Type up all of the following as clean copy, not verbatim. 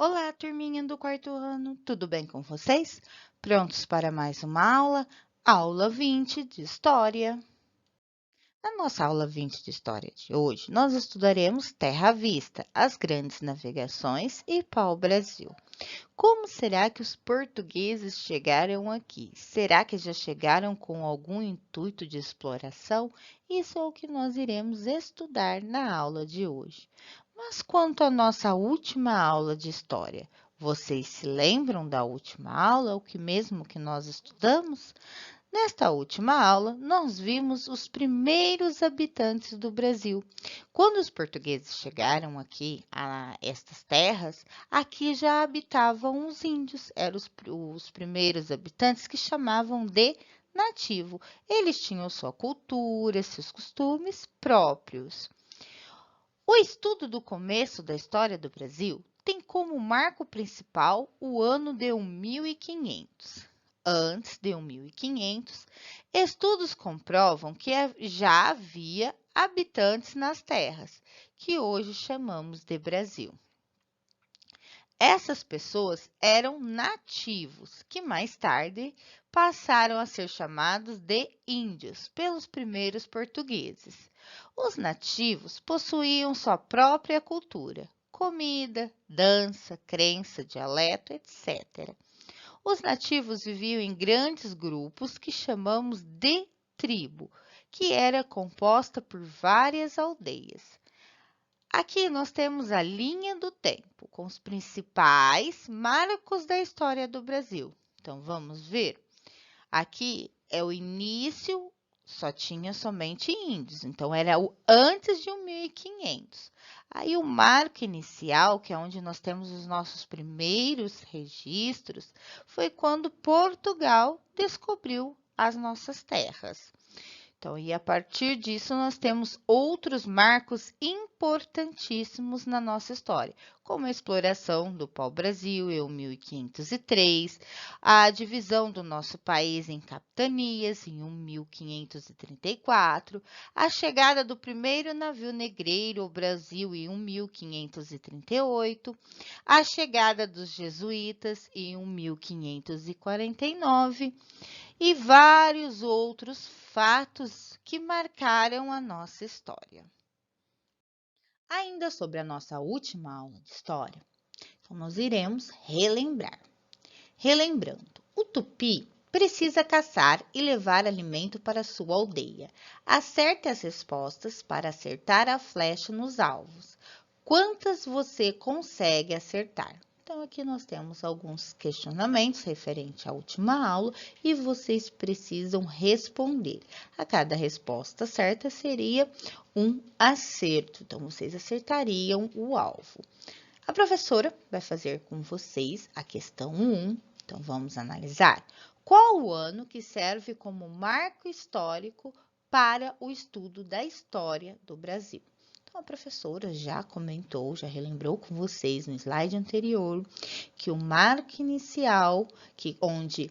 Olá, turminha do quarto ano, tudo bem com vocês? Prontos para mais uma aula? Aula 20 de História. Na nossa aula 20 de História de hoje, nós estudaremos Terra à Vista, as grandes navegações e pau-brasil. Como será que os portugueses chegaram aqui? Será que já chegaram com algum intuito de exploração? Isso é o que nós iremos estudar na aula de hoje. Mas quanto à nossa última aula de história, vocês se lembram da última aula, o que mesmo que nós estudamos? Nesta última aula, nós vimos os primeiros habitantes do Brasil. Quando os portugueses chegaram aqui a estas terras, aqui já habitavam os índios, eram os primeiros habitantes que chamavam de nativo. Eles tinham sua cultura, seus costumes próprios. O estudo do começo da história do Brasil tem como marco principal o ano de 1500. Antes de 1500, estudos comprovam que já havia habitantes nas terras, que hoje chamamos de Brasil. Essas pessoas eram nativos, que mais tarde passaram a ser chamados de índios pelos primeiros portugueses. Os nativos possuíam sua própria cultura, comida, dança, crença, dialeto, etc. Os nativos viviam em grandes grupos que chamamos de tribo, que era composta por várias aldeias. Aqui nós temos a linha do tempo com os principais marcos da história do Brasil. Então vamos ver. Aqui é o início, só tinha somente índios, então era o antes de 1500. Aí o marco inicial, que é onde nós temos os nossos primeiros registros, foi quando Portugal descobriu as nossas terras. Então, e a partir disso, nós temos outros marcos importantíssimos na nossa história, como a exploração do pau-brasil em 1503, a divisão do nosso país em capitanias em 1534, a chegada do primeiro navio negreiro ao Brasil em 1538, a chegada dos jesuítas em 1549 e vários outros fatos que marcaram a nossa história. Ainda sobre a nossa última aula de história, então nós iremos relembrar. Relembrando, o tupi precisa caçar e levar alimento para sua aldeia. Acerte as respostas para acertar a flecha nos alvos. Quantas você consegue acertar? Então, aqui nós temos alguns questionamentos referentes à última aula e vocês precisam responder. A cada resposta certa seria um acerto, então vocês acertariam o alvo. A professora vai fazer com vocês a questão 1, então vamos analisar. Qual o ano que serve como marco histórico para o estudo da história do Brasil? Então, a professora já comentou, já relembrou com vocês no slide anterior que o marco inicial, onde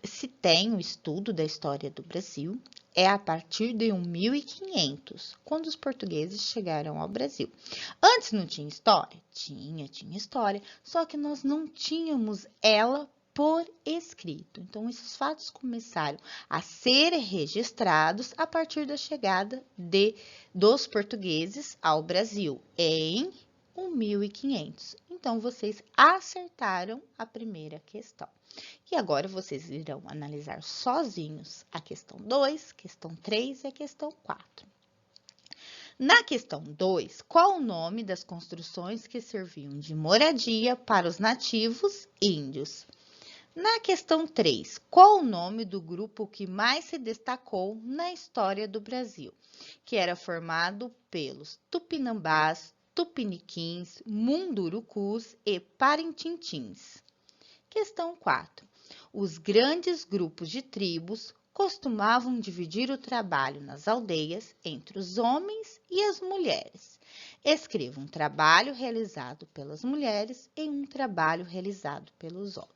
se tem o estudo da história do Brasil, é a partir de 1500, quando os portugueses chegaram ao Brasil. Antes não tinha história? Tinha história, só que nós não tínhamos ela por escrito. Então, esses fatos começaram a ser registrados a partir da chegada dos portugueses ao Brasil em 1500. Então, vocês acertaram a primeira questão. E agora vocês irão analisar sozinhos a questão 2, questão 3 e a questão 4. Na questão 2, qual o nome das construções que serviam de moradia para os nativos índios? Na questão 3, qual o nome do grupo que mais se destacou na história do Brasil, que era formado pelos tupinambás, tupiniquins, mundurucus e parintintins? Questão 4. Os grandes grupos de tribos costumavam dividir o trabalho nas aldeias entre os homens e as mulheres. Escreva um trabalho realizado pelas mulheres e um trabalho realizado pelos homens.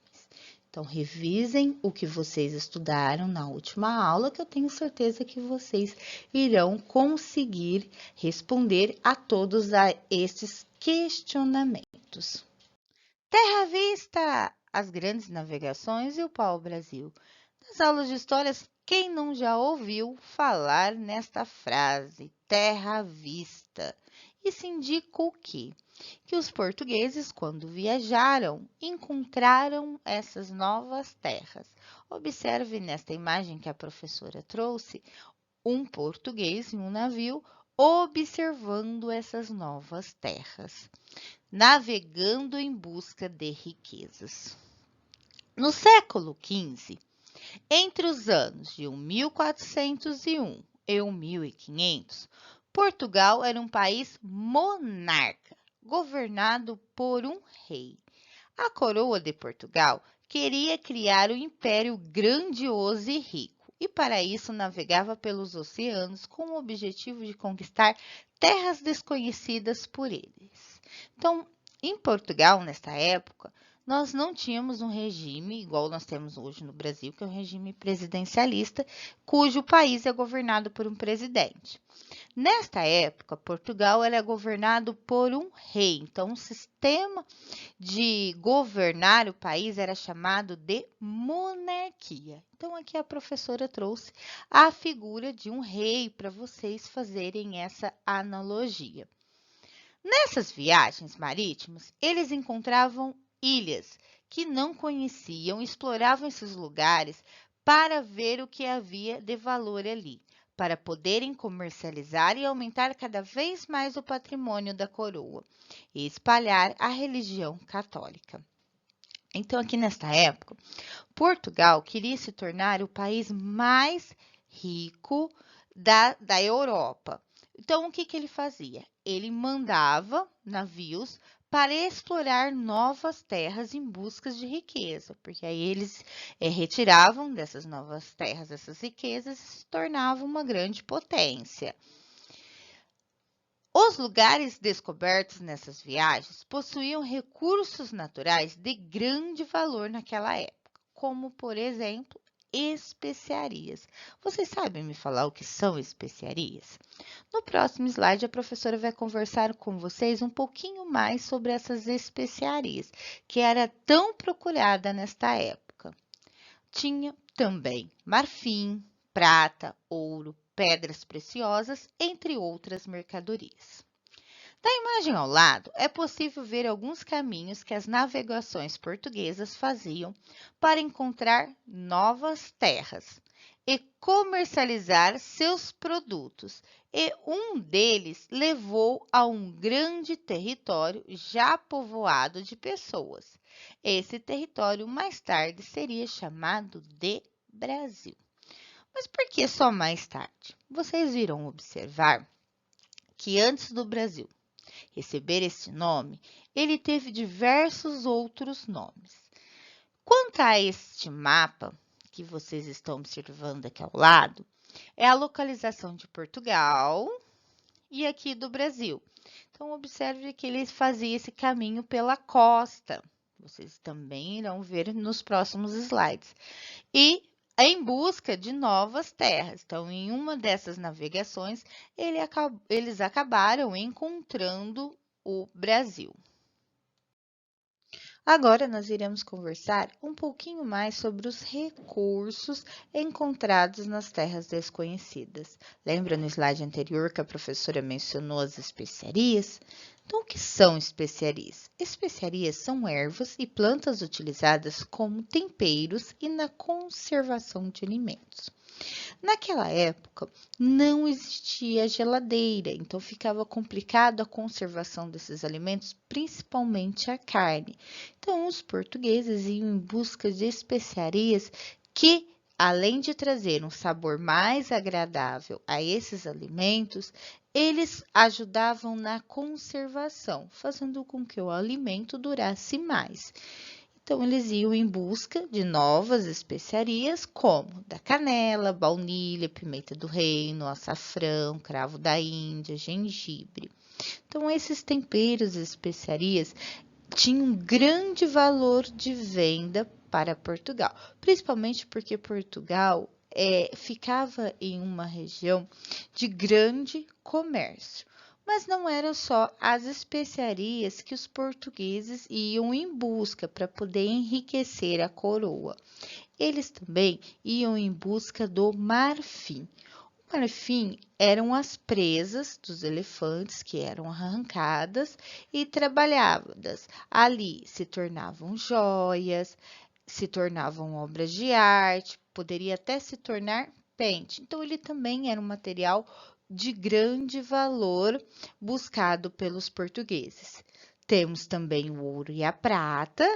Então, revisem o que vocês estudaram na última aula, que eu tenho certeza que vocês irão conseguir responder a todos estes questionamentos. Terra à vista! As grandes navegações e o pau-brasil. Nas aulas de histórias, quem não já ouviu falar nesta frase, terra à vista? Isso indica o quê? Que os portugueses, quando viajaram, encontraram essas novas terras. Observe nesta imagem que a professora trouxe, um português em um navio observando essas novas terras, navegando em busca de riquezas. No século XV, entre os anos de 1401 e 1500, Portugal era um país monarca, governado por um rei. A coroa de Portugal queria criar um império grandioso e rico, e para isso navegava pelos oceanos com o objetivo de conquistar terras desconhecidas por eles. Então, em Portugal, nesta época, nós não tínhamos um regime igual nós temos hoje no Brasil, que é um regime presidencialista, cujo país é governado por um presidente. Nesta época, Portugal era governado por um rei, então o sistema de governar o país era chamado de monarquia. Então, aqui a professora trouxe a figura de um rei para vocês fazerem essa analogia. Nessas viagens marítimas, eles encontravam ilhas que não conheciam, exploravam esses lugares para ver o que havia de valor ali, para poderem comercializar e aumentar cada vez mais o patrimônio da coroa e espalhar a religião católica. Então, aqui nesta época, Portugal queria se tornar o país mais rico da Europa. Então, o que ele fazia? Ele mandava navios para explorar novas terras em busca de riqueza, porque aí eles retiravam dessas novas terras essas riquezas e se tornavam uma grande potência. Os lugares descobertos nessas viagens possuíam recursos naturais de grande valor naquela época, como, por exemplo, especiarias. Vocês sabem me falar o que são especiarias? No próximo slide, a professora vai conversar com vocês um pouquinho mais sobre essas especiarias, que era tão procurada nesta época. Tinha também marfim, prata, ouro, pedras preciosas, entre outras mercadorias. Da imagem ao lado, é possível ver alguns caminhos que as navegações portuguesas faziam para encontrar novas terras e comercializar seus produtos, e um deles levou a um grande território já povoado de pessoas. Esse território mais tarde seria chamado de Brasil. Mas por que só mais tarde? Vocês irão observar que antes do Brasil receber esse nome, ele teve diversos outros nomes. Quanto a este mapa que vocês estão observando aqui ao lado, é a localização de Portugal e aqui do Brasil. Então, observe que ele fazia esse caminho pela costa. Vocês também irão ver nos próximos slides. E em busca de novas terras. Então, em uma dessas navegações, eles acabaram encontrando o Brasil. Agora, nós iremos conversar um pouquinho mais sobre os recursos encontrados nas terras desconhecidas. Lembra no slide anterior que a professora mencionou as especiarias? Então, o que são especiarias? Especiarias são ervas e plantas utilizadas como temperos e na conservação de alimentos. Naquela época, não existia geladeira, então ficava complicado a conservação desses alimentos, principalmente a carne. Então, os portugueses iam em busca de especiarias que, além de trazer um sabor mais agradável a esses alimentos, eles ajudavam na conservação, fazendo com que o alimento durasse mais. Então, eles iam em busca de novas especiarias, como da canela, baunilha, pimenta do reino, açafrão, cravo da Índia, gengibre. Então, esses temperos e especiarias tinham grande valor de venda para Portugal, principalmente porque Portugal ficava em uma região de grande comércio. Mas não eram só as especiarias que os portugueses iam em busca para poder enriquecer a coroa. Eles também iam em busca do marfim. O marfim eram as presas dos elefantes que eram arrancadas e trabalhadas. Ali se tornavam joias, se tornavam obras de arte, poderia até se tornar pente. Então, ele também era um material de grande valor buscado pelos portugueses. Temos também o ouro e a prata,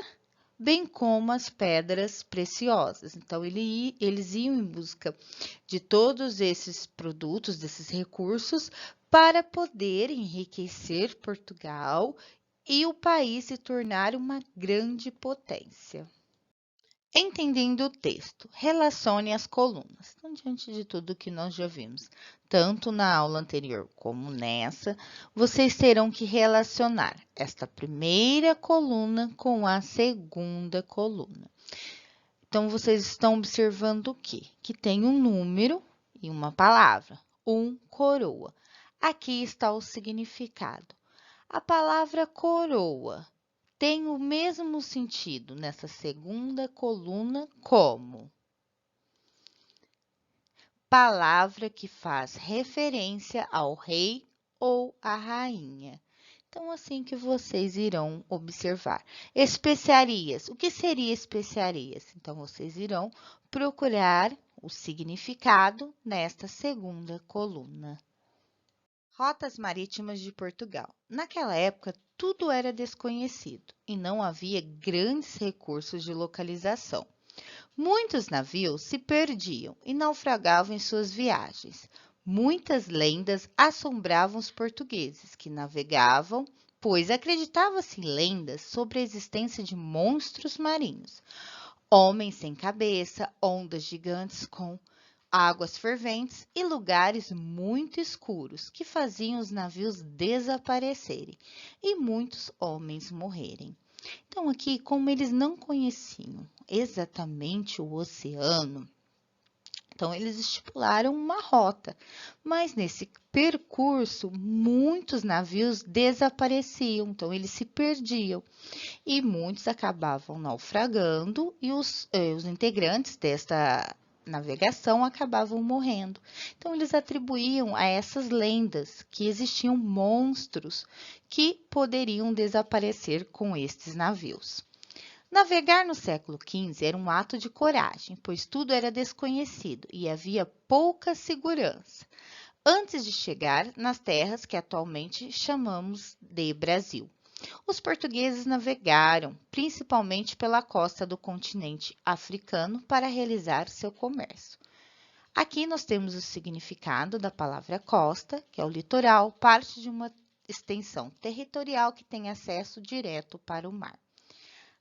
bem como as pedras preciosas. Então, eles iam em busca de todos esses produtos, desses recursos, para poder enriquecer Portugal e o país se tornar uma grande potência. Entendendo o texto, relacione as colunas. Então, diante de tudo que nós já vimos, tanto na aula anterior como nessa, vocês terão que relacionar esta primeira coluna com a segunda coluna. Então, vocês estão observando o quê? Que tem um número e uma palavra, coroa. Aqui está o significado. A palavra coroa tem o mesmo sentido nessa segunda coluna como palavra que faz referência ao rei ou à rainha. Então, assim que vocês irão observar. Especiarias. O que seria especiarias? Então, vocês irão procurar o significado nesta segunda coluna. Rotas marítimas de Portugal. Naquela época, tudo era desconhecido e não havia grandes recursos de localização. Muitos navios se perdiam e naufragavam em suas viagens. Muitas lendas assombravam os portugueses que navegavam, pois acreditava-se em lendas sobre a existência de monstros marinhos, homens sem cabeça, ondas gigantes com águas ferventes e lugares muito escuros que faziam os navios desaparecerem e muitos homens morrerem. Então, aqui, como eles não conheciam exatamente o oceano, então eles estipularam uma rota, mas nesse percurso muitos navios desapareciam, então eles se perdiam e muitos acabavam naufragando e os integrantes desta navegação acabavam morrendo. Então, eles atribuíam a essas lendas que existiam monstros que poderiam desaparecer com estes navios. Navegar no século XV era um ato de coragem, pois tudo era desconhecido e havia pouca segurança. Antes de chegar nas terras que atualmente chamamos de Brasil. Os portugueses navegaram principalmente pela costa do continente africano para realizar seu comércio. Aqui nós temos o significado da palavra costa, que é o litoral, parte de uma extensão territorial que tem acesso direto para o mar.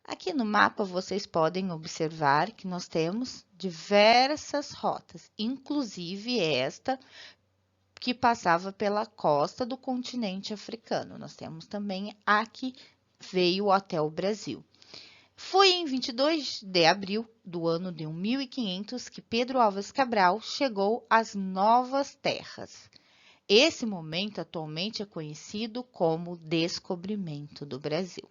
Aqui no mapa vocês podem observar que nós temos diversas rotas, inclusive esta que passava pela costa do continente africano. Nós temos também a que veio até o Brasil. Foi em 22 de abril do ano de 1500 que Pedro Álvares Cabral chegou às Novas Terras. Esse momento atualmente é conhecido como descobrimento do Brasil.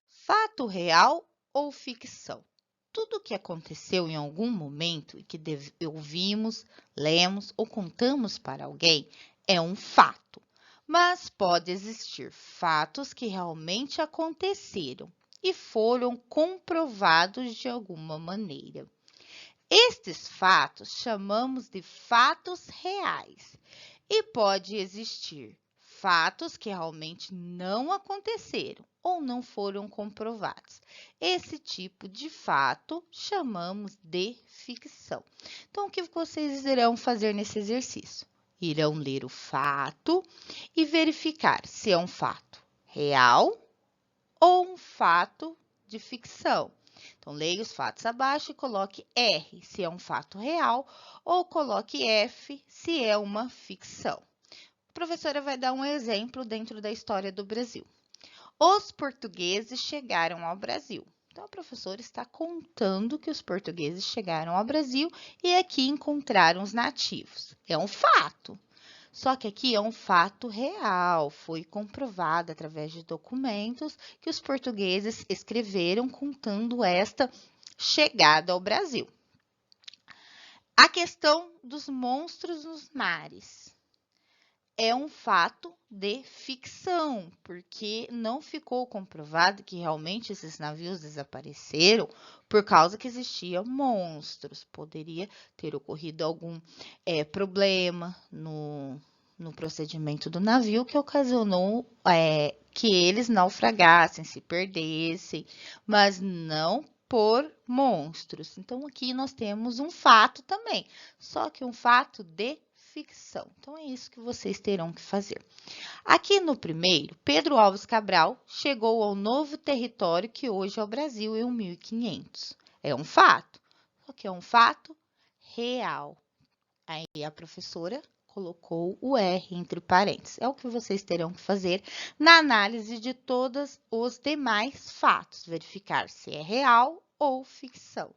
Fato real ou ficção? Tudo o que aconteceu em algum momento e que ouvimos, lemos ou contamos para alguém é um fato, mas pode existir fatos que realmente aconteceram e foram comprovados de alguma maneira. Estes fatos chamamos de fatos reais e pode existir fatos que realmente não aconteceram ou não foram comprovados. Esse tipo de fato chamamos de ficção. Então, o que vocês irão fazer nesse exercício? Irão ler o fato e verificar se é um fato real ou um fato de ficção. Então, leia os fatos abaixo e coloque R se é um fato real ou coloque F se é uma ficção. A professora vai dar um exemplo dentro da história do Brasil. Os portugueses chegaram ao Brasil. Então, a professora está contando que os portugueses chegaram ao Brasil e aqui encontraram os nativos. É um fato. Só que aqui é um fato real, foi comprovado através de documentos que os portugueses escreveram contando esta chegada ao Brasil. A questão dos monstros nos mares é um fato de ficção, porque não ficou comprovado que realmente esses navios desapareceram por causa que existiam monstros. Poderia ter ocorrido algum problema no procedimento do navio que ocasionou que eles naufragassem, se perdessem, mas não por monstros. Então, aqui nós temos um fato também, só que um fato de ficção. Então, é isso que vocês terão que fazer. Aqui no primeiro, Pedro Álvares Cabral chegou ao novo território que hoje é o Brasil em 1500. É um fato, só que é um fato real. Aí a professora colocou o R entre parênteses. É o que vocês terão que fazer na análise de todos os demais fatos, verificar se é real ou ficção.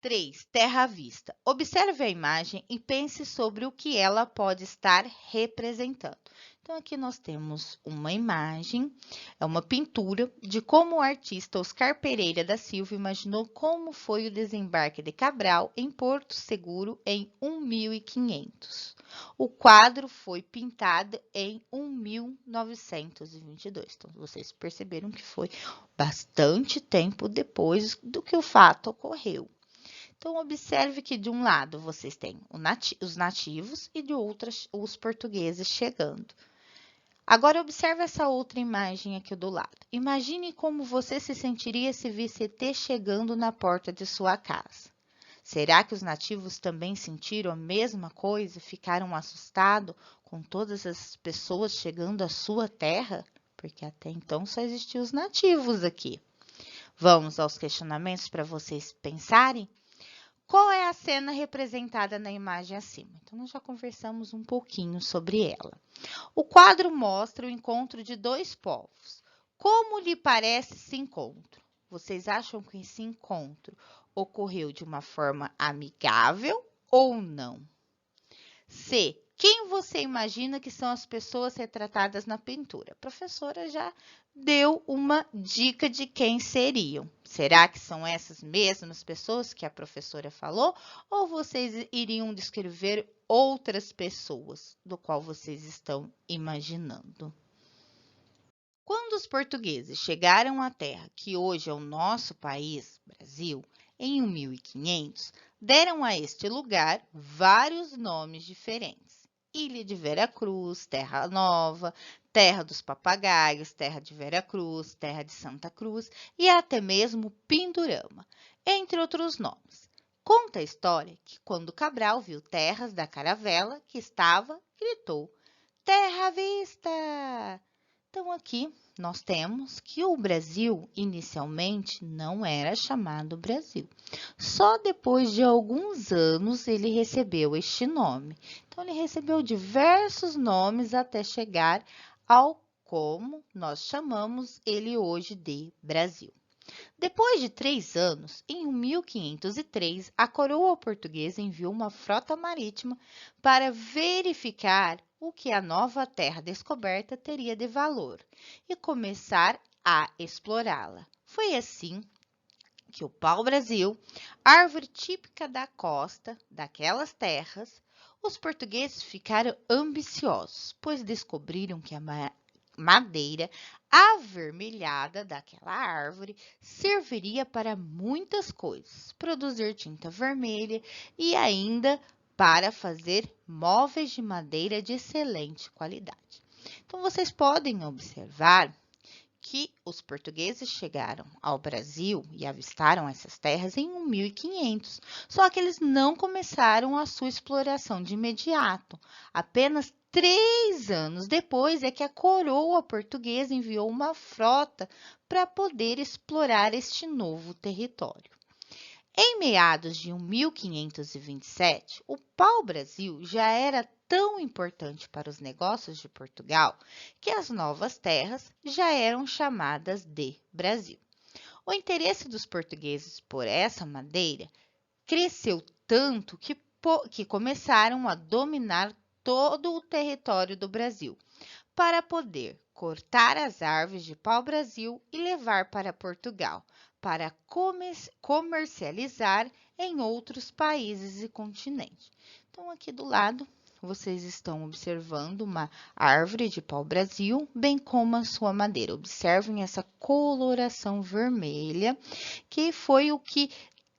3. Terra à vista. Observe a imagem e pense sobre o que ela pode estar representando. Então, aqui nós temos uma imagem, é uma pintura de como o artista Oscar Pereira da Silva imaginou como foi o desembarque de Cabral em Porto Seguro em 1500. O quadro foi pintado em 1922. Então, vocês perceberam que foi bastante tempo depois do que o fato ocorreu. Então, observe que de um lado vocês têm os nativos e de outro os portugueses chegando. Agora, observe essa outra imagem aqui do lado. Imagine como você se sentiria se visse ET chegando na porta de sua casa. Será que os nativos também sentiram a mesma coisa? Ficaram assustados com todas as pessoas chegando à sua terra? Porque até então só existiam os nativos aqui. Vamos aos questionamentos para vocês pensarem? Qual é a cena representada na imagem acima? Então, nós já conversamos um pouquinho sobre ela. O quadro mostra o encontro de dois povos. Como lhe parece esse encontro? Vocês acham que esse encontro ocorreu de uma forma amigável ou não? C. Quem você imagina que são as pessoas retratadas na pintura? A professora já deu uma dica de quem seriam. Será que são essas mesmas pessoas que a professora falou? Ou vocês iriam descrever outras pessoas do qual vocês estão imaginando? Quando os portugueses chegaram à terra, que hoje é o nosso país, Brasil, em 1500, deram a este lugar vários nomes diferentes. Ilha de Veracruz, Terra Nova, Terra dos Papagaios, Terra de Veracruz, Terra de Santa Cruz e até mesmo Pindorama, entre outros nomes. Conta a história que quando Cabral viu terras da caravela que estava, gritou: Terra à vista! Então, aqui nós temos que o Brasil inicialmente não era chamado Brasil. Só depois de alguns anos ele recebeu este nome. Então, ele recebeu diversos nomes até chegar ao como nós chamamos ele hoje de Brasil. Depois de 3 anos, em 1503, a coroa portuguesa enviou uma frota marítima para verificar o que a nova terra descoberta teria de valor e começar a explorá-la. Foi assim que o pau-brasil, árvore típica da costa daquelas terras, os portugueses ficaram ambiciosos, pois descobriram que a madeira avermelhada daquela árvore serviria para muitas coisas, produzir tinta vermelha e ainda para fazer móveis de madeira de excelente qualidade. Então, vocês podem observar que os portugueses chegaram ao Brasil e avistaram essas terras em 1500, só que eles não começaram a sua exploração de imediato. Apenas 3 anos depois é que a coroa portuguesa enviou uma frota para poder explorar este novo território. Em meados de 1527, o pau-brasil já era tão importante para os negócios de Portugal que as novas terras já eram chamadas de Brasil. O interesse dos portugueses por essa madeira cresceu tanto que começaram a dominar todo o território do Brasil, para poder cortar as árvores de pau-brasil e levar para Portugal, para comercializar em outros países e continentes. Então, aqui do lado, vocês estão observando uma árvore de pau-brasil, bem como a sua madeira. Observem essa coloração vermelha, que foi o que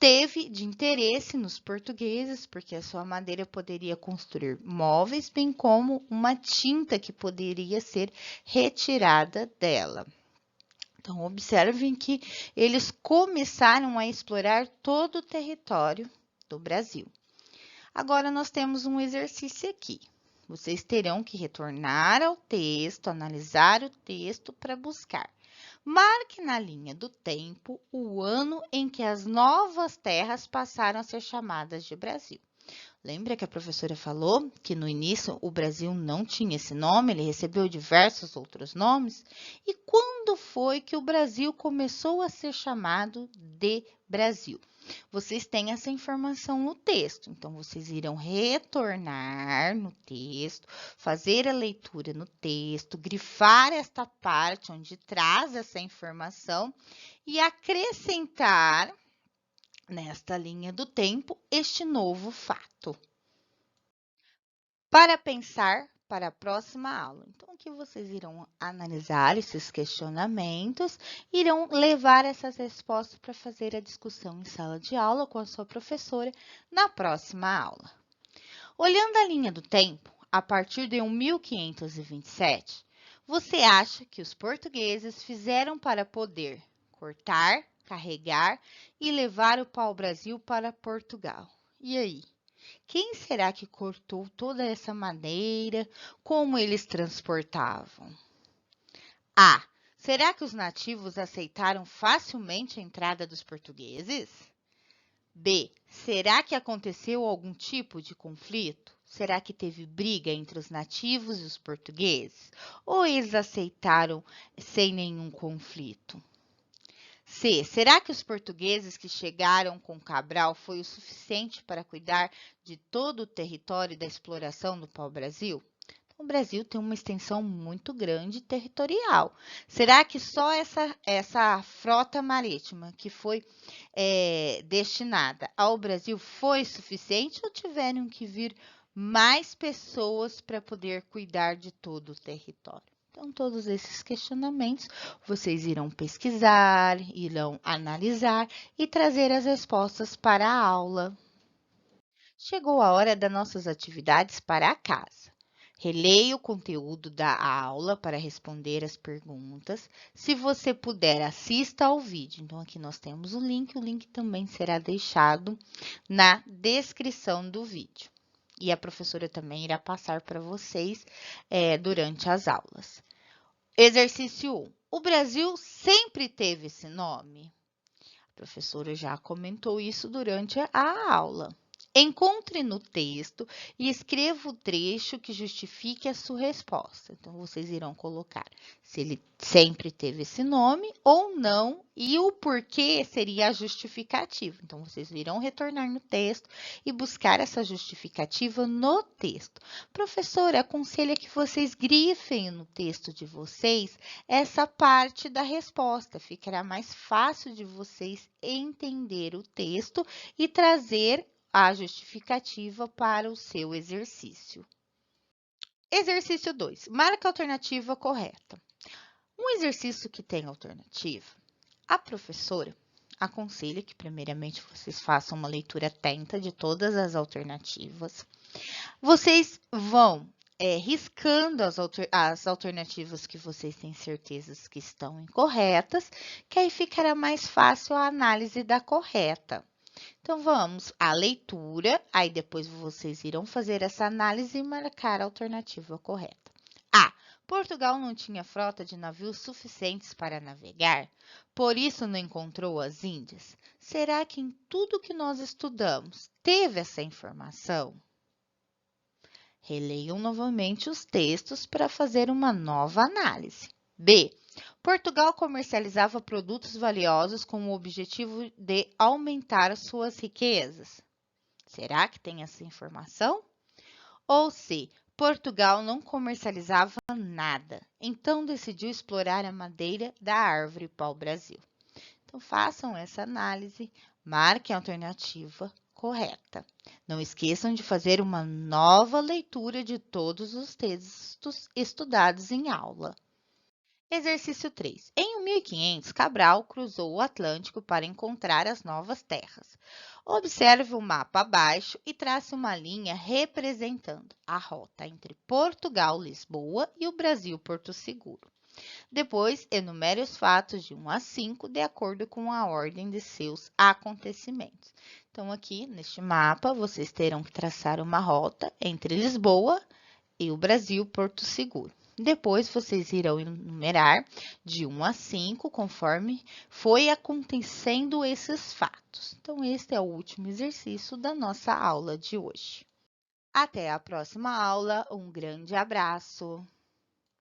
teve de interesse nos portugueses, porque a sua madeira poderia construir móveis, bem como uma tinta que poderia ser retirada dela. Então, observem que eles começaram a explorar todo o território do Brasil. Agora, nós temos um exercício aqui. Vocês terão que retornar ao texto, analisar o texto para buscar. Marque na linha do tempo o ano em que as novas terras passaram a ser chamadas de Brasil. Lembra que a professora falou que no início o Brasil não tinha esse nome, ele recebeu diversos outros nomes? E quando foi que o Brasil começou a ser chamado de Brasil? Vocês têm essa informação no texto, então vocês irão retornar no texto, fazer a leitura no texto, grifar esta parte onde traz essa informação e acrescentar nesta linha do tempo este novo fato. Para pensar para a próxima aula. Então, aqui vocês irão analisar esses questionamentos, irão levar essas respostas para fazer a discussão em sala de aula com a sua professora na próxima aula. Olhando a linha do tempo, a partir de 1527, você acha que os portugueses fizeram para poder cortar, carregar e levar o pau-brasil para Portugal? E aí? Quem será que cortou toda essa madeira? Como eles transportavam? A. Será que os nativos aceitaram facilmente a entrada dos portugueses? B. Será que aconteceu algum tipo de conflito? Será que teve briga entre os nativos e os portugueses? Ou eles aceitaram sem nenhum conflito? C. Será que os portugueses que chegaram com Cabral foi o suficiente para cuidar de todo o território da exploração do pau-brasil? Então, o Brasil tem uma extensão muito grande territorial. Será que só essa frota marítima que foi destinada ao Brasil foi suficiente ou tiveram que vir mais pessoas para poder cuidar de todo o território? Então, todos esses questionamentos vocês irão pesquisar, irão analisar e trazer as respostas para a aula. Chegou a hora das nossas atividades para a casa. Releia o conteúdo da aula para responder as perguntas. Se você puder, assista ao vídeo. Então, aqui nós temos o link também será deixado na descrição do vídeo. E a professora também irá passar para vocês durante as aulas. Exercício 1. O Brasil sempre teve esse nome? A professora já comentou isso durante a aula. Encontre no texto e escreva o trecho que justifique a sua resposta. Então, vocês irão colocar se ele sempre teve esse nome ou não e o porquê seria a justificativa. Então, vocês irão retornar no texto e buscar essa justificativa no texto. Professora, aconselha que vocês grifem no texto de vocês essa parte da resposta. Ficará mais fácil de vocês entender o texto e trazer a justificativa para o seu exercício. Exercício 2. Marca a alternativa correta. Um exercício que tem alternativa, a professora aconselha que primeiramente vocês façam uma leitura atenta de todas as alternativas. Vocês vão riscando as alternativas que vocês têm certezas que estão incorretas, que aí ficará mais fácil a análise da correta. Então, vamos à leitura, aí depois vocês irão fazer essa análise e marcar a alternativa correta. A. Portugal não tinha frota de navios suficientes para navegar, por isso não encontrou as Índias. Será que em tudo que nós estudamos teve essa informação? Releiam novamente os textos para fazer uma nova análise. B. Portugal comercializava produtos valiosos com o objetivo de aumentar suas riquezas. Será que tem essa informação? Ou C. Portugal não comercializava nada, então decidiu explorar a madeira da árvore pau-brasil. Então, façam essa análise, marquem a alternativa correta. Não esqueçam de fazer uma nova leitura de todos os textos estudados em aula. Exercício 3. Em 1500, Cabral cruzou o Atlântico para encontrar as novas terras. Observe o mapa abaixo e trace uma linha representando a rota entre Portugal, Lisboa e o Brasil, Porto Seguro. Depois, enumere os fatos de 1 a 5 de acordo com a ordem de seus acontecimentos. Então, aqui neste mapa, vocês terão que traçar uma rota entre Lisboa e o Brasil, Porto Seguro. Depois, vocês irão enumerar de 1 a 5, conforme foi acontecendo esses fatos. Então, este é o último exercício da nossa aula de hoje. Até a próxima aula, um grande abraço!